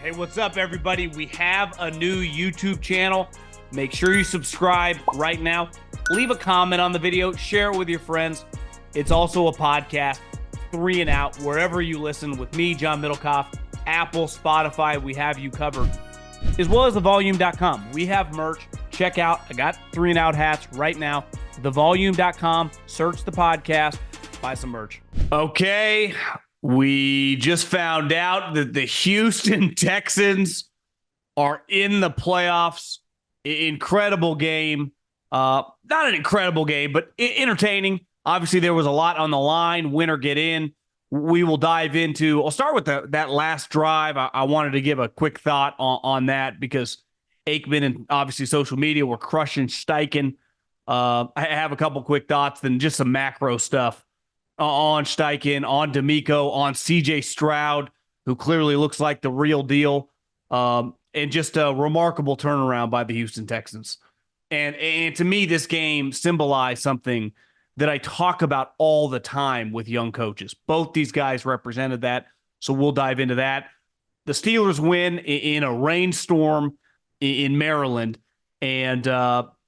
Hey, what's up, everybody? We have a new YouTube channel. Make sure you subscribe right now. Leave a comment on the video. Share it with your friends. It's also a podcast, 3 and Out, wherever you listen with me, John Middlekauff, Apple, Spotify. We have you covered, as well as thevolume.com. We have merch. Check out. I got 3 and Out hats right now. Thevolume.com. Search the podcast. Buy some merch. Okay. We just found out that the Houston Texans are in the playoffs. Incredible game. Not an incredible game, but entertaining. Obviously, there was a lot on the line. Win or get in. We will dive into. I'll start with that last drive. I wanted to give a quick thought on that because Aikman and obviously social media were crushing Steichen. I have a couple quick thoughts, then just some macro stuff on Steichen, on D'Amico, on CJ Stroud, who clearly looks like the real deal, and just a remarkable turnaround by the Houston Texans. And to me, this game symbolized something that I talk about all the time with young coaches. Both these guys represented that, so we'll dive into that. The Steelers win in a rainstorm in Maryland, and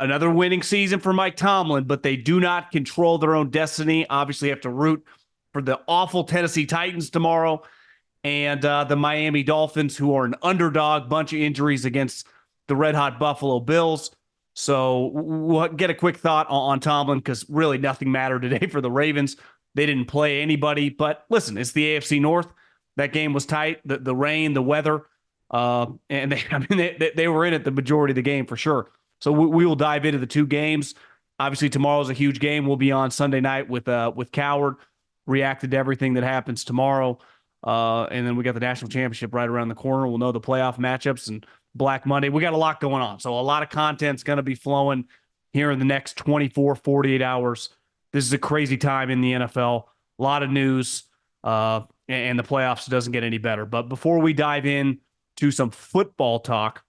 another winning season for Mike Tomlin, but they do not control their own destiny. Obviously, have to root for the awful Tennessee Titans tomorrow and the Miami Dolphins, who are an underdog, bunch of injuries against the red-hot Buffalo Bills. So we'll get a quick thought on Tomlin because really nothing mattered today for the Ravens. They didn't play anybody, but listen, it's the AFC North. That game was tight. The rain, the weather, and they were in it the majority of the game for sure. So we will dive into the two games. Obviously, tomorrow's a huge game. We'll be on Sunday night with Coward, reacted to everything that happens tomorrow. And then we got the national championship right around the corner. We'll know the playoff matchups and Black Monday. We got a lot going on. So a lot of content's going to be flowing here in the next 24, 48 hours. This is a crazy time in the NFL. A lot of news, and the playoffs doesn't get any better. But before we dive in to some football talk,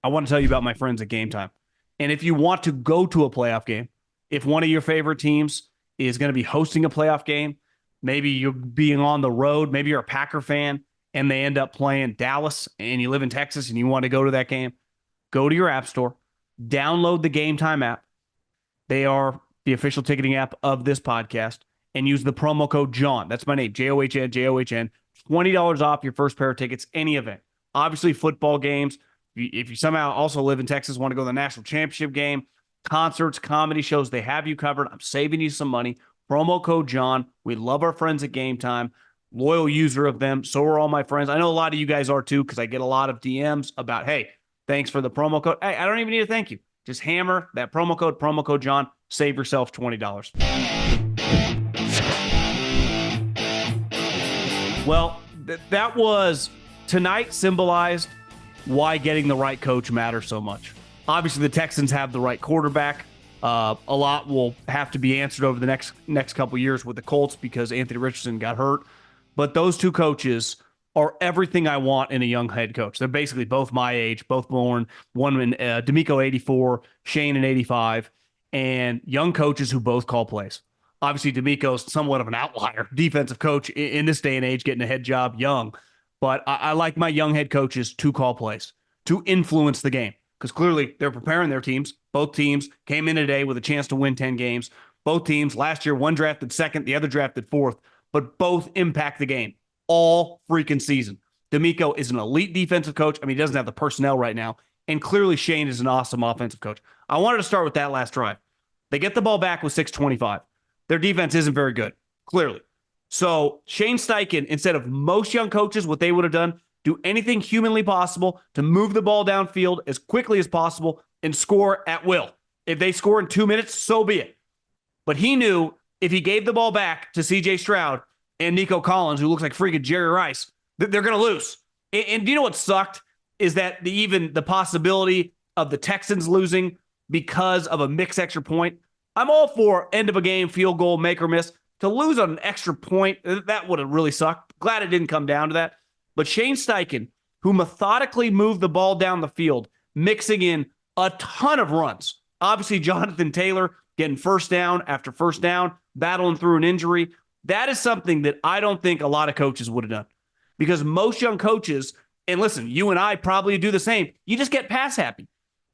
I want to tell you about my friends at Gametime. And if you want to go to a playoff game, if one of your favorite teams is going to be hosting a playoff game, maybe you're being on the road, maybe you're a Packer fan, and they end up playing Dallas, and you live in Texas, and you want to go to that game, go to your app store, download the Gametime app. They are the official ticketing app of this podcast, and use the promo code JOHN. That's my name, JOHN, JOHN. $20 off your first pair of tickets, any event. Obviously, football games. If you somehow also live in Texas, want to go to the national championship game, concerts, comedy shows, they have you covered. I'm saving you some money. Promo code John. We love our friends at Gametime. Loyal user of them. So are all my friends. I know a lot of you guys are too, because I get a lot of DMs about, hey, thanks for the promo code. Hey, I don't even need a thank you. Just hammer that promo code John. Save yourself $20. Well, that was tonight symbolized why getting the right coach matters so much. Obviously, the Texans have the right quarterback. A lot will have to be answered over the next couple years with the Colts because Anthony Richardson got hurt. But those two coaches are everything I want in a young head coach. They're basically both my age, both born, one in D'Amico 84, Shane in 85, and young coaches who both call plays. Obviously, D'Amico's somewhat of an outlier, defensive coach in this day and age, getting a head job young. But I like my young head coaches to call plays, to influence the game, because clearly they're preparing their teams. Both teams came in today with a chance to win 10 games. Both teams last year, one drafted second, the other drafted fourth, but both impact the game all freaking season. D'Amico is an elite defensive coach. I mean, he doesn't have the personnel right now. And clearly Shane is an awesome offensive coach. I wanted to start with that last drive. They get the ball back with 6:25. Their defense isn't very good, clearly. So Shane Steichen, instead of most young coaches, what they would have done, do anything humanly possible to move the ball downfield as quickly as possible and score at will. If they score in 2 minutes, so be it. But he knew if he gave the ball back to CJ Stroud and Nico Collins, who looks like freaking Jerry Rice, they're going to lose. And do you know what sucked? Is that the possibility of the Texans losing because of a mixed extra point. I'm all for end of a game, field goal, make or miss. To lose on an extra point, that would have really sucked. Glad it didn't come down to that. But Shane Steichen, who methodically moved the ball down the field, mixing in a ton of runs. Obviously, Jonathan Taylor getting first down after first down, battling through an injury. That is something that I don't think a lot of coaches would have done. Because most young coaches, And listen, you and I probably do the same. You just get pass happy.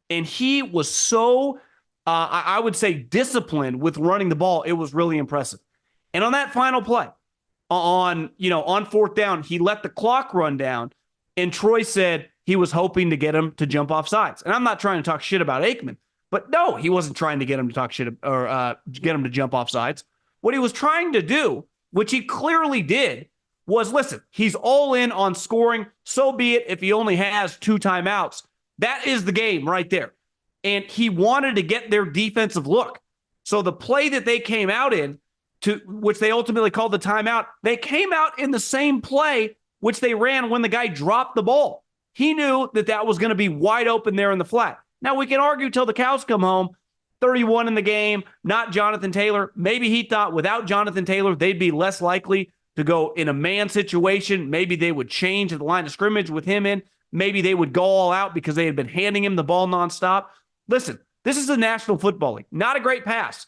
And he was so, I would say, disciplined with running the ball. It was really impressive. And on that final play, on fourth down, he let the clock run down. And Troy said he was hoping to get him to jump off sides. And I'm not trying to talk shit about Aikman, but no, he wasn't trying to get him to talk shit or get him to jump off sides. What he was trying to do, which he clearly did, was, listen, he's all in on scoring. So be it if he only has 2 timeouts. That is the game right there. And he wanted to get their defensive look. So the play that they came out in, to which they ultimately called the timeout, they came out in the same play which they ran when the guy dropped the ball. He knew that that was going to be wide open there in the flat. Now, we can argue till the cows come home. 31 in the game, not Jonathan Taylor. Maybe he thought without Jonathan Taylor, they'd be less likely to go in a man situation. Maybe they would change at the line of scrimmage with him in. Maybe they would go all out because they had been handing him the ball nonstop. Listen, this is the National Football League. Not a great pass,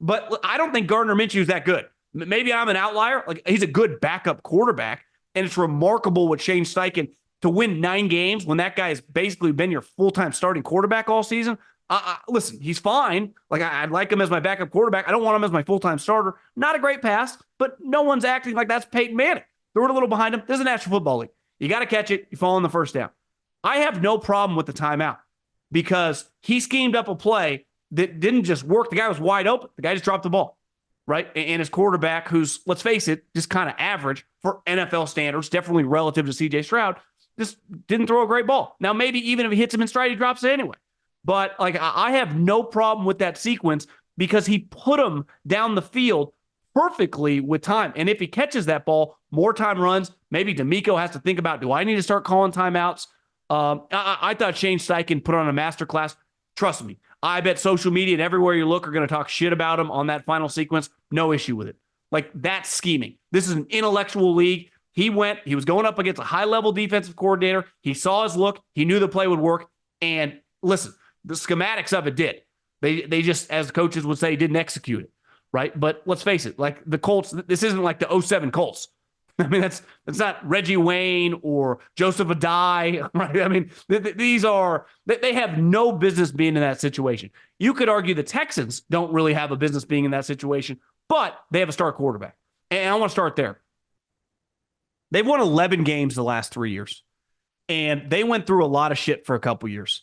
but I don't think Gardner Minshew is that good. Maybe I'm an outlier. Like, he's a good backup quarterback, and it's remarkable what Shane Steichen to win 9 games when that guy has basically been your full-time starting quarterback all season. Listen, he's fine. Like, I'd like him as my backup quarterback. I don't want him as my full-time starter. Not a great pass, but no one's acting like that's Peyton Manning. Throw it a little behind him. This is a National Football League. You got to catch it. You fall on the first down. I have no problem with the timeout because he schemed up a play that didn't just work. The guy was wide open. The guy just dropped the ball, right? And his quarterback, who's, let's face it, just kind of average for NFL standards, definitely relative to CJ Stroud, just didn't throw a great ball. Now, maybe even if he hits him in stride, he drops it anyway. But like, I have no problem with that sequence because he put him down the field perfectly with time. And if he catches that ball, more time runs. Maybe D'Amico has to think about, do I need to start calling timeouts? I thought Shane Steichen put on a masterclass. Trust me, I bet social media and everywhere you look are going to talk shit about him on that final sequence. No issue with it. Like, that's scheming. This is an intellectual league. He was going up against a high-level defensive coordinator. He saw his look. He knew the play would work. And listen, the schematics of it did. They just, as the coaches would say, didn't execute it, right? But let's face it, like the Colts, this isn't like the 07 Colts. I mean, that's not Reggie Wayne or Joseph Adai, right? I mean, they have no business being in that situation. You could argue the Texans don't really have a business being in that situation, but they have a star quarterback. And I want to start there. They've won 11 games the last 3 years, and they went through a lot of shit for a couple years.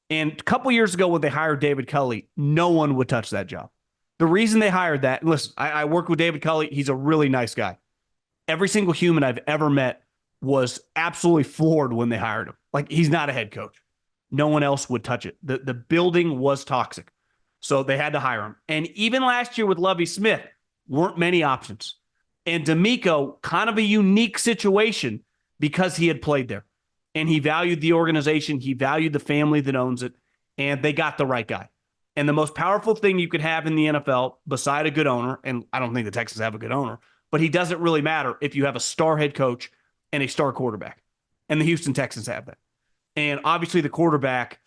And a couple years ago when they hired David Culley, no one would touch that job. The reason they hired that, and listen, I worked with David Culley. He's a really nice guy. Every single human I've ever met was absolutely floored when they hired him. Like, he's not a head coach. No one else would touch it. The building was toxic. So they had to hire him. And even last year with Lovie Smith, weren't many options. And D'Amico, kind of a unique situation because he had played there. And he valued the organization. He valued the family that owns it. And they got the right guy. And the most powerful thing you could have in the NFL, beside a good owner, and I don't think the Texans have a good owner, but he doesn't really matter if you have a star head coach and a star quarterback. And the Houston Texans have that. And obviously the quarterback,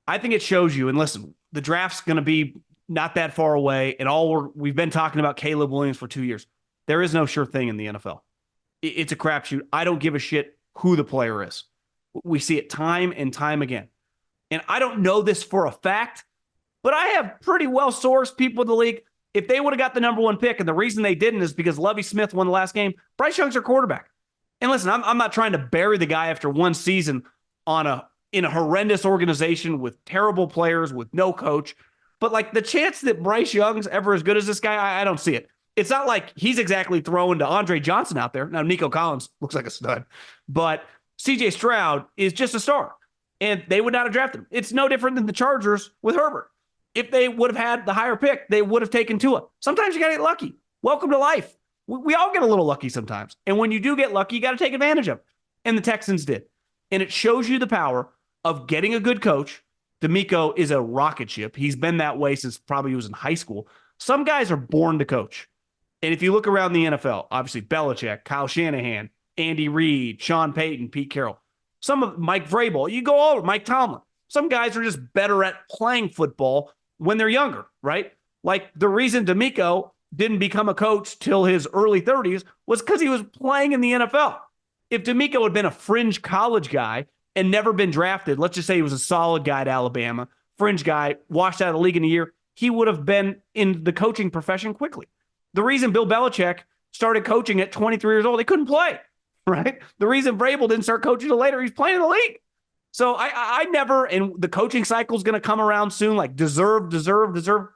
I think it shows you, and listen, the draft's going to be not that far away, and we've been talking about Caleb Williams for 2 years. There is no sure thing in the NFL. It's a crapshoot. I don't give a shit who the player is. We see it time and time again. And I don't know this for a fact, but I have pretty well-sourced people in the league. If they would have got the number 1 pick, and the reason they didn't is because Lovie Smith won the last game, Bryce Young's their quarterback. And listen, I'm not trying to bury the guy after one season in a horrendous organization with terrible players, with no coach. But like, the chance that Bryce Young's ever as good as this guy, I don't see it. It's not like he's exactly throwing to Andre Johnson out there. Now, Nico Collins looks like a stud, but CJ Stroud is just a star, and they would not have drafted him. It's no different than the Chargers with Herbert. If they would have had the higher pick, they would have taken Tua. Sometimes you got to get lucky. Welcome to life. We all get a little lucky sometimes. And when you do get lucky, you got to take advantage of it. And the Texans did. And it shows you the power of getting a good coach. D'Amico is a rocket ship. He's been that way since probably he was in high school. Some guys are born to coach. And if you look around the NFL, obviously Belichick, Kyle Shanahan, Andy Reid, Sean Payton, Pete Carroll, some of Mike Vrabel, you go all over, Mike Tomlin. Some guys are just better at playing football when they're younger, right? Like, the reason D'Amico didn't become a coach till his early 30s was because he was playing in the NFL. If DeMeco had been a fringe college guy and never been drafted, let's just say he was a solid guy at Alabama, fringe guy, washed out of the league in a year, he would have been in the coaching profession quickly. The reason Bill Belichick started coaching at 23 years old, he couldn't play, right? The reason Vrabel didn't start coaching until later, he's playing in the league. So I never, and the coaching cycle is going to come around soon, like deserve,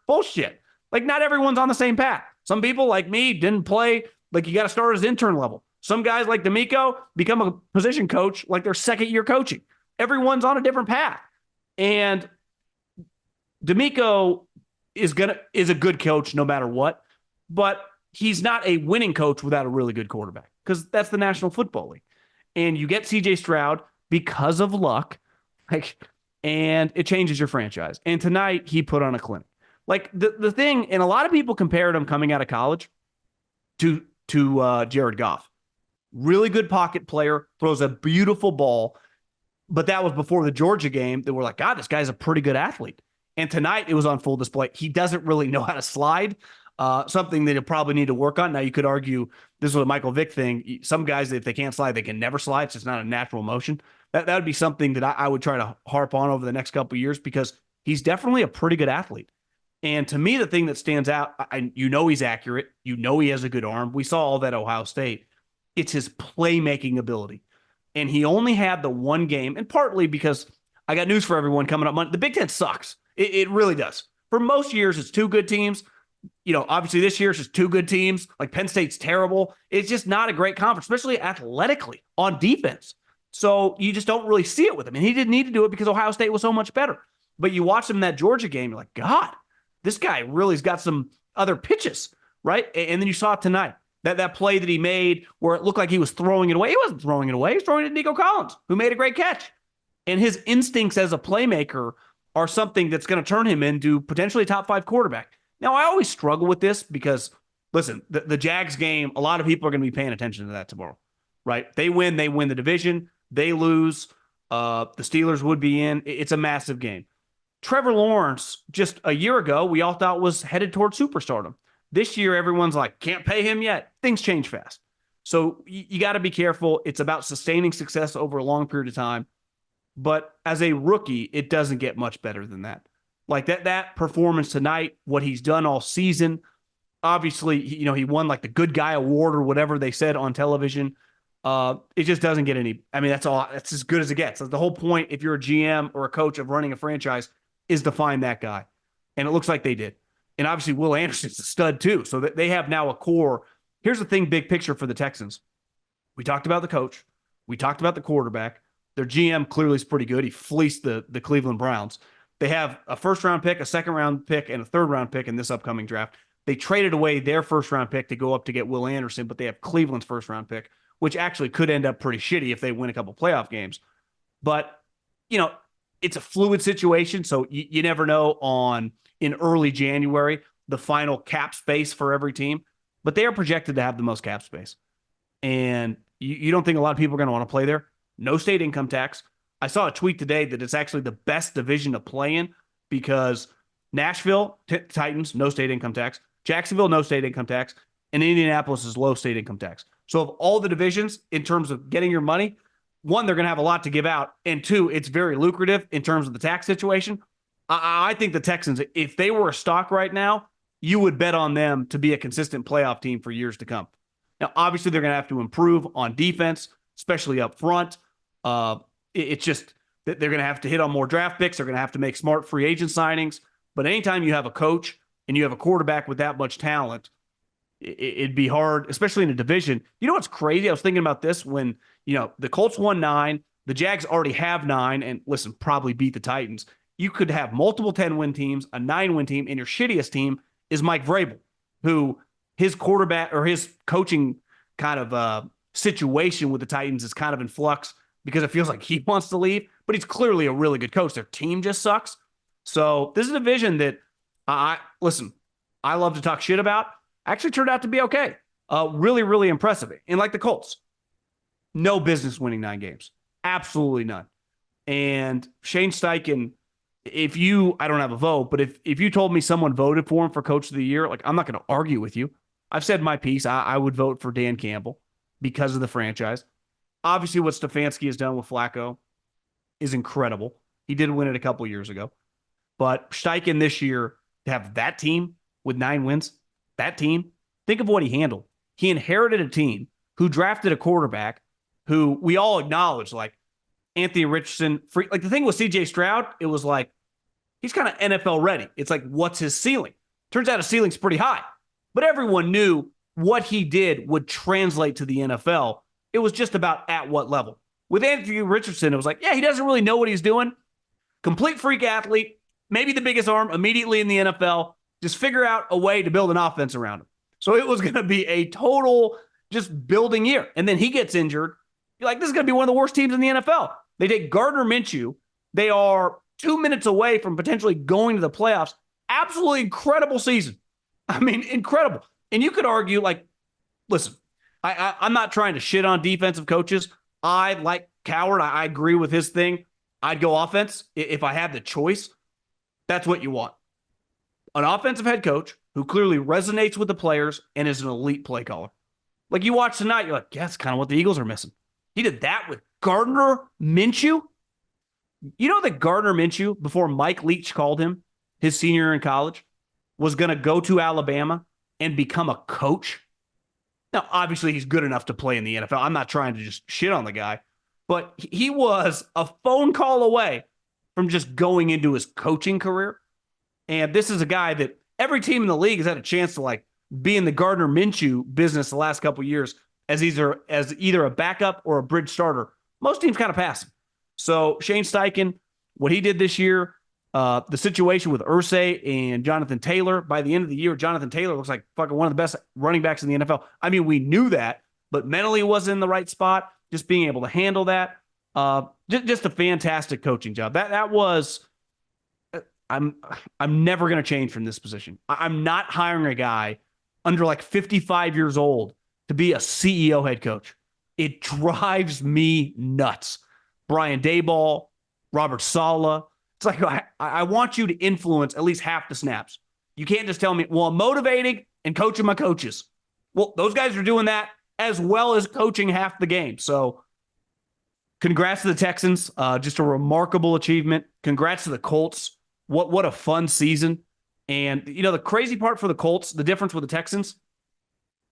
bullshit. Like not everyone's on the same path. Some people like me didn't play, like you got to start as intern level. Some guys like DeMeco become a position coach like their second year coaching. Everyone's on a different path. And DeMeco is a good coach no matter what, but he's not a winning coach without a really good quarterback because that's the National Football League. And you get CJ Stroud because of luck, and it changes your franchise. And tonight he put on a clinic. Like the thing, and a lot of people compared him coming out of college to Jared Goff. Really good pocket player, throws a beautiful ball, but that was before the Georgia game that we're like, God, this guy's a pretty good athlete. And tonight it was on full display. He doesn't really know how to slide, something that he'll probably need to work on. Now you could argue this was a Michael Vick thing. Some guys, if they can't slide, they can never slide. It's just not a natural motion. That would be something that I would try to harp on over the next couple of years because he's definitely a pretty good athlete. And to me, the thing that stands out, he's accurate. He has a good arm. We saw all that at Ohio State. It's his playmaking ability. And he only had the one game, and partly because I got news for everyone coming up Monday. The Big Ten sucks. It really does. For most years, it's two good teams. Obviously this year it's just two good teams. Like Penn State's terrible. It's just not a great conference, especially athletically on defense. So you just don't really see it with him. And he didn't need to do it because Ohio State was so much better. But you watch him in that Georgia game, you're like, God, this guy really's got some other pitches, right? And then you saw it tonight. That play that he made where it looked like he was throwing it away. He wasn't throwing it away. He was throwing it to Nico Collins, who made a great catch. And his instincts as a playmaker are something that's going to turn him into potentially a top 5 quarterback. Now, I always struggle with this because, listen, the Jags game, a lot of people are going to be paying attention to that tomorrow, right? They win the division. They lose. The Steelers would be in. It's a massive game. Trevor Lawrence, just a year ago, we all thought was headed toward superstardom. This year, everyone's like, can't pay him yet. Things change fast. So you got to be careful. It's about sustaining success over a long period of time. But as a rookie, it doesn't get much better than that. Like that performance tonight, what he's done all season, obviously, he won like the good guy award or whatever they said on television. It just doesn't get any. I mean, that's as good as it gets. That's the whole point. If you're a GM or a coach of running a franchise is to find that guy. And it looks like they did. And obviously Will Anderson's a stud too. So they have now a core. Here's the thing, big picture for the Texans. We talked about the coach. We talked about the quarterback. Their GM clearly is pretty good. He fleeced the Cleveland Browns. They have a first-round pick, a second-round pick, and a third-round pick in this upcoming draft. They traded away their first-round pick to go up to get Will Anderson, but they have Cleveland's first-round pick, which actually could end up pretty shitty if they win a couple playoff games. But, it's a fluid situation, so you never know in early January the final cap space for every team. But they are projected to have the most cap space. And you don't think a lot of people are going to want to play there? No state income tax. I saw a tweet today that it's actually the best division to play in because Nashville, Titans, no state income tax. Jacksonville, no state income tax. And Indianapolis is low state income tax. So of all the divisions, in terms of getting your money, one, they're going to have a lot to give out. And two, it's very lucrative in terms of the tax situation. I think the Texans, if they were a stock right now, you would bet on them to be a consistent playoff team for years to come. Now, obviously, they're going to have to improve on defense, especially up front. It's just that they're going to have to hit on more draft picks. They're going to have to make smart free agent signings. But anytime you have a coach and you have a quarterback with that much talent, it'd be hard, especially in a division. You know what's crazy? I was thinking about this when, the Colts won 9, the Jags already have 9, and listen, probably beat the Titans. You could have multiple 10-win teams, a 9-win team, and your shittiest team is Mike Vrabel, who his quarterback or his coaching kind of situation with the Titans is kind of in flux because it feels like he wants to leave, but he's clearly a really good coach. Their team just sucks. So this is a division that I love to talk shit about. Actually turned out to be okay. Really, really impressive. And like the Colts, no business winning 9 games. Absolutely none. And Shane Steichen, I don't have a vote, but if you told me someone voted for him for Coach of the Year, like I'm not going to argue with you. I've said my piece. I would vote for Dan Campbell because of the franchise. Obviously, what Stefanski has done with Flacco is incredible. He did win it a couple years ago. But Steichen this year, to have that team with 9 wins, that team, think of what he handled. He inherited a team who drafted a quarterback who we all acknowledge, like Anthony Richardson. Like the thing with CJ Stroud, it was like, he's kind of NFL ready. It's like, what's his ceiling? Turns out his ceiling's pretty high. But everyone knew what he did would translate to the NFL. It was just about at what level. With Anthony Richardson, it was like, yeah, he doesn't really know what he's doing. Complete freak athlete, maybe the biggest arm immediately in the NFL. Just figure out a way to build an offense around him. So it was going to be a total just building year. And then he gets injured. You're like, this is going to be one of the worst teams in the NFL. They take Gardner Minshew. They are 2 minutes away from potentially going to the playoffs. Absolutely incredible season. I mean, incredible. And you could argue, like, listen, I'm not trying to shit on defensive coaches. I like Coward. I agree with his thing. I'd go offense if I had the choice. That's what you want. An offensive head coach who clearly resonates with the players and is an elite play caller. Like you watch tonight, you're like, yeah, that's kind of what the Eagles are missing. He did that with Gardner Minshew. You know that Gardner Minshew, before Mike Leach called him his senior year in college, was going to go to Alabama and become a coach? Now, obviously, he's good enough to play in the NFL. I'm not trying to just shit on the guy, but he was a phone call away from just going into his coaching career. And this is a guy that every team in the league has had a chance to like be in the Gardner Minshew business the last couple of years as either a backup or a bridge starter. Most teams kind of pass him. So Shane Steichen, what he did this year, the situation with Irsay and Jonathan Taylor, by the end of the year, Jonathan Taylor looks like fucking one of the best running backs in the NFL. I mean, we knew that, but mentally wasn't in the right spot. Just being able to handle that. Just a fantastic coaching job. That was, I'm never going to change from this position. I'm not hiring a guy under like 55 years old to be a CEO head coach. It drives me nuts. Brian Daboll, Robert Saleh. It's like, I want you to influence at least half the snaps. You can't just tell me, well, I'm motivating and coaching my coaches. Well, those guys are doing that as well as coaching half the game. So congrats to the Texans. Just a remarkable achievement. Congrats to the Colts. What a fun season. And, you know, the crazy part for the Colts, the difference with the Texans,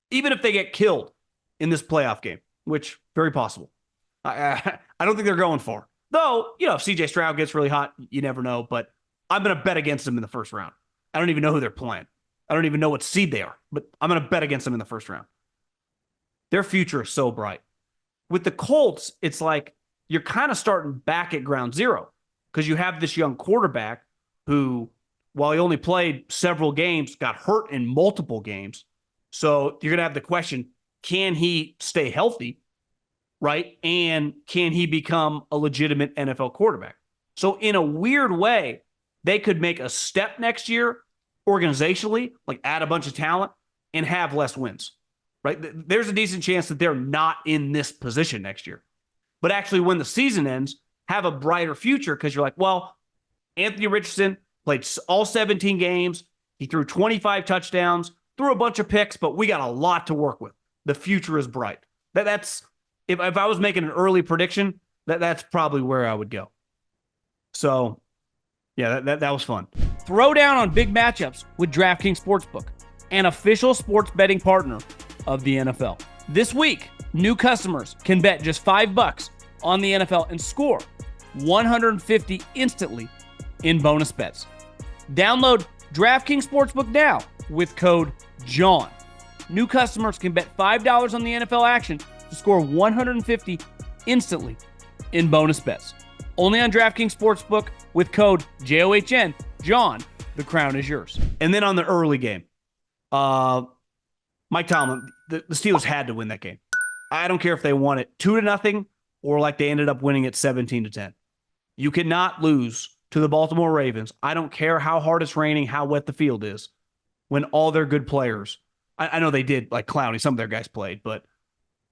even if they get killed in this playoff game, which very possible, I don't think they're going far. Though, you know, if CJ Stroud gets really hot, you never know. But I'm going to bet against them in the first round. I don't even know who they're playing. I don't even know what seed they are. But I'm going to bet against them in the first round. Their future is so bright. With the Colts, it's like you're kind of starting back at ground zero because you have this young quarterback who, while he only played several games, got hurt in multiple games. So you're going to have the question, can he stay healthy? Right? And can he become a legitimate NFL quarterback? So in a weird way, they could make a step next year organizationally, like add a bunch of talent and have less wins, right? There's a decent chance that they're not in this position next year. But actually, when the season ends, have a brighter future because you're like, well, Anthony Richardson played all 17 games. He threw 25 touchdowns, threw a bunch of picks, but we got a lot to work with. The future is bright. That's if I was making an early prediction, that's probably where I would go. So, yeah, that was fun. Throw down on big matchups with DraftKings Sportsbook, an official sports betting partner of the NFL. This week, new customers can bet just $5 on the NFL and score $150 instantly in bonus bets. Download DraftKings Sportsbook now with code JOHN. New customers can bet $5 on the NFL action to score $150 instantly in bonus bets. Only on DraftKings Sportsbook with code JOHN. John, the crown is yours. And then on the early game, Mike Tomlin, the Steelers had to win that game. I don't care if they won it 2-0 or like they ended up winning it 17-10. You cannot lose to the Baltimore Ravens. I don't care how hard it's raining, how wet the field is, when all their good players, I know they did like Clowney, some of their guys played, but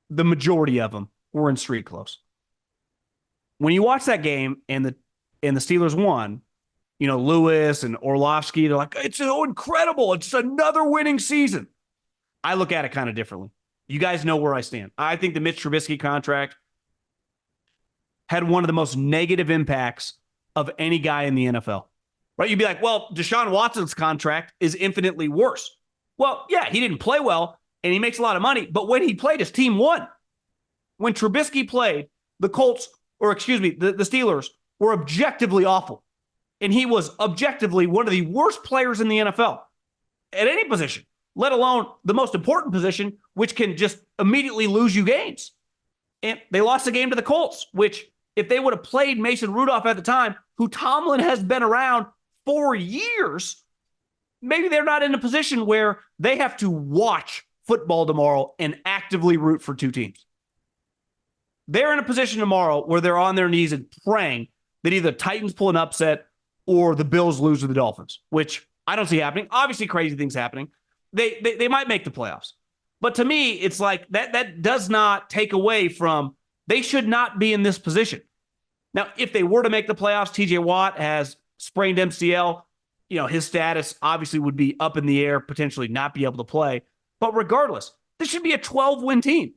the majority of them were in street clothes. When you watch that game and the Steelers won, you know, Lewis and Orlovsky, they're like, it's so incredible. It's another winning season. I look at it kind of differently. You guys know where I stand. I think the Mitch Trubisky contract had one of the most negative impacts of any guy in the NFL. Right? You'd be like, well, Deshaun Watson's contract is infinitely worse. Well, yeah, he didn't play well, and he makes a lot of money, but when he played, his team won. When Trubisky played, the Steelers were objectively awful. And he was objectively one of the worst players in the NFL at any position, let alone the most important position, which can just immediately lose you games. And they lost the game to the Colts, which if they would have played Mason Rudolph at the time, who Tomlin has been around for years, maybe they're not in a position where they have to watch football tomorrow and actively root for two teams. They're in a position tomorrow where they're on their knees and praying that either the Titans pull an upset or the Bills lose to the Dolphins, which I don't see happening. Obviously, crazy things happening. They might make the playoffs. But to me, it's like that does not take away from they should not be in this position. Now, if they were to make the playoffs, TJ Watt has sprained MCL. His status obviously would be up in the air, potentially not be able to play. But regardless, this should be a 12-win team.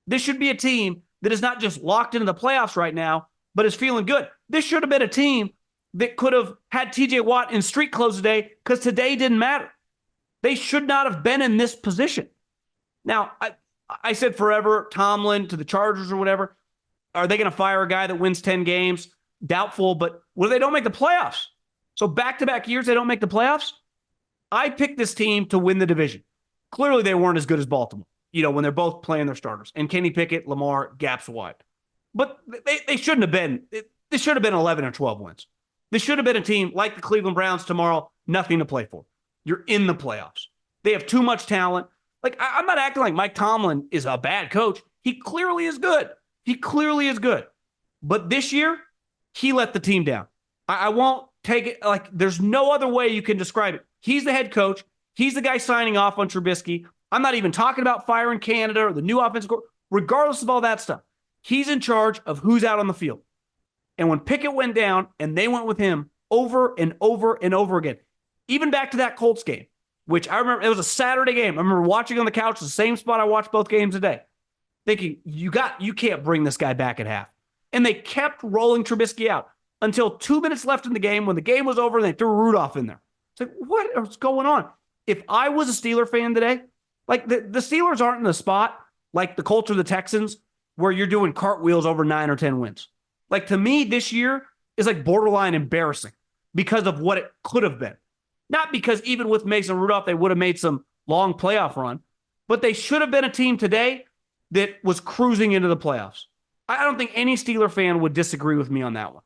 This should be a team that is not just locked into the playoffs right now, but is feeling good. This should have been a team that could have had TJ Watt in street clothes today because today didn't matter. They should not have been in this position. Now, I said forever, Tomlin to the Chargers or whatever. Are they going to fire a guy that wins 10 games? Doubtful, but what if they don't make the playoffs? So back-to-back years they don't make the playoffs? I picked this team to win the division. Clearly they weren't as good as Baltimore, when they're both playing their starters. And Kenny Pickett, Lamar, gaps wide. But they shouldn't have been. This should have been 11 or 12 wins. This should have been a team like the Cleveland Browns tomorrow, nothing to play for. You're in the playoffs. They have too much talent. I'm not acting like Mike Tomlin is a bad coach. He clearly is good. But this year, he let the team down. I won't take it. There's no other way you can describe it. He's the head coach. He's the guy signing off on Trubisky. I'm not even talking about firing Canada or the new offensive coordinator. Regardless of all that stuff, he's in charge of who's out on the field. And when Pickett went down and they went with him over and over and over again, even back to that Colts game, which I remember, it was a Saturday game. I remember watching on the couch, the same spot I watched both games a day, thinking, you can't bring this guy back at half. And they kept rolling Trubisky out until 2 minutes left in the game. When the game was over, they threw Rudolph in there. It's like, what is going on? If I was a Steeler fan today, the Steelers aren't in the spot like the Colts or the Texans where you're doing cartwheels over 9 or 10 wins. To me, this year is borderline embarrassing because of what it could have been. Not because even with Mason Rudolph, they would have made some long playoff run, but they should have been a team today that was cruising into the playoffs. I don't think any Steeler fan would disagree with me on that one.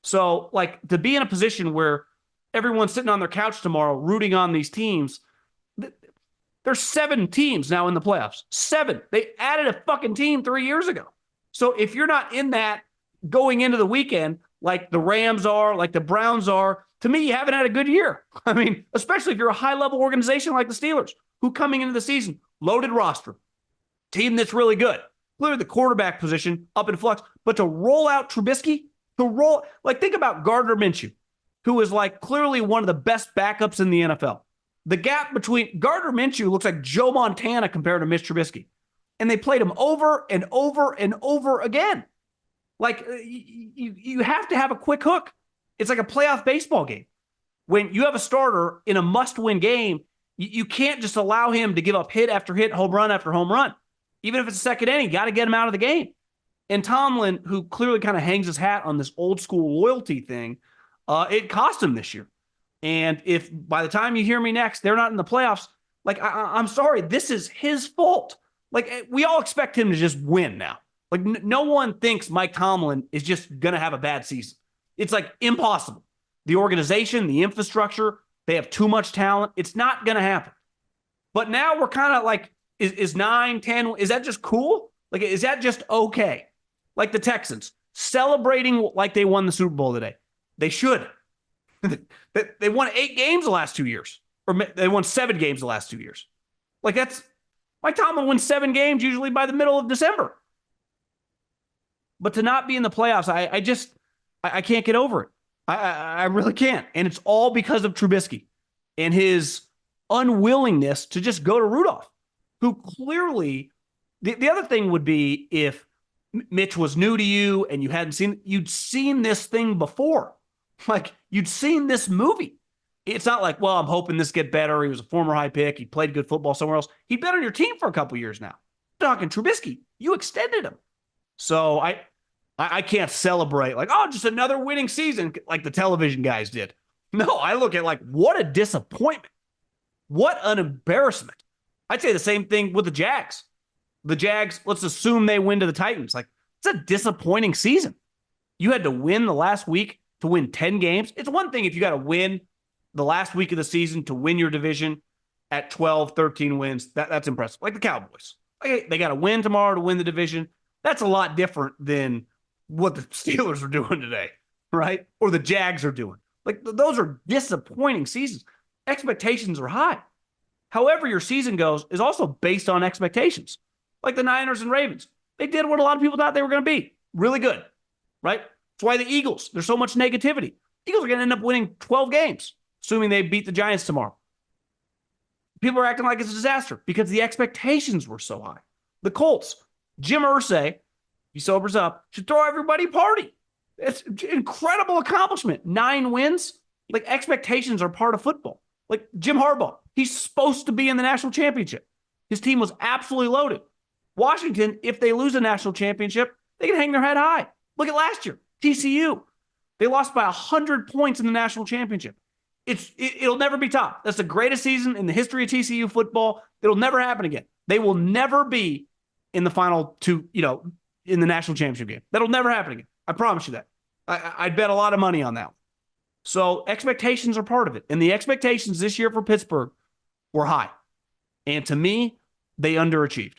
So, to be in a position where everyone's sitting on their couch tomorrow rooting on these teams, there's 7 teams now in the playoffs. 7. They added a fucking team 3 years ago. So if you're not in that going into the weekend, like the Rams are, like the Browns are, to me, you haven't had a good year. I mean, especially if you're a high-level organization like the Steelers, who coming into the season, loaded roster, team that's really good. Clearly the quarterback position up in flux, but to roll out Trubisky, think about Gardner Minshew, who is clearly one of the best backups in the NFL. The gap between Gardner Minshew looks like Joe Montana compared to Mitch Trubisky. And they played him over and over and over again. You have to have a quick hook. It's like a playoff baseball game. When you have a starter in a must-win game, you can't just allow him to give up hit after hit, home run after home run. Even if it's a second inning, got to get him out of the game. And Tomlin, who clearly kind of hangs his hat on this old school loyalty thing, it cost him this year. And if by the time you hear me next, they're not in the playoffs, I'm sorry, this is his fault. We all expect him to just win now. No one thinks Mike Tomlin is just going to have a bad season. It's impossible. The organization, the infrastructure, they have too much talent. It's not going to happen. But now we're kind of is 9, 10, is that just cool? Is that just okay? The Texans celebrating like they won the Super Bowl today. They should. They won 8 games the last 2 years. Or they won 7 games the last 2 years. That's Mike Tomlin wins 7 games usually by the middle of December. But to not be in the playoffs, I can't get over it. I really can't. And it's all because of Trubisky and his unwillingness to just go to Rudolph, who clearly, the other thing would be if Mitch was new to you and you'd seen this thing before. Like, you'd seen this movie. It's not like, well, I'm hoping this get better. He was a former high pick. He played good football somewhere else. He'd been on your team for a couple years now. Talking Trubisky, you extended him. So I can't celebrate like, oh, just another winning season like the television guys did. No, I look at like, what a disappointment. What an embarrassment. I'd say the same thing with the Jags. The Jags, let's assume they win to the Titans. Like, it's a disappointing season. You had to win the last week to win 10 games. It's one thing if you got to win the last week of the season to win your division at 12, 13 wins. That's impressive. Like the Cowboys. They got to win tomorrow to win the division. That's a lot different than what the Steelers are doing today, right? Or the Jags are doing. Like, those are disappointing seasons. Expectations are high. However your season goes is also based on expectations. Like the Niners and Ravens. They did what a lot of people thought they were going to be. Really good, right? That's why the Eagles, there's so much negativity. Eagles are going to end up winning 12 games, assuming they beat the Giants tomorrow. People are acting like it's a disaster because the expectations were so high. The Colts, Jim Irsay, he sobers up, should throw everybody a party. It's an incredible accomplishment. 9 wins. Like, expectations are part of football. Like Jim Harbaugh, he's supposed to be in the national championship. His team was absolutely loaded. Washington, if they lose a national championship, they can hang their head high. Look at last year, TCU. They lost by 100 points in the national championship. It'll never be topped. That's the greatest season in the history of TCU football. It'll never happen again. They will never be in the final two, in the national championship game. That'll never happen again. I promise you that. I'd bet a lot of money on that. So expectations are part of it. And the expectations this year for Pittsburgh were high. And to me, they underachieved.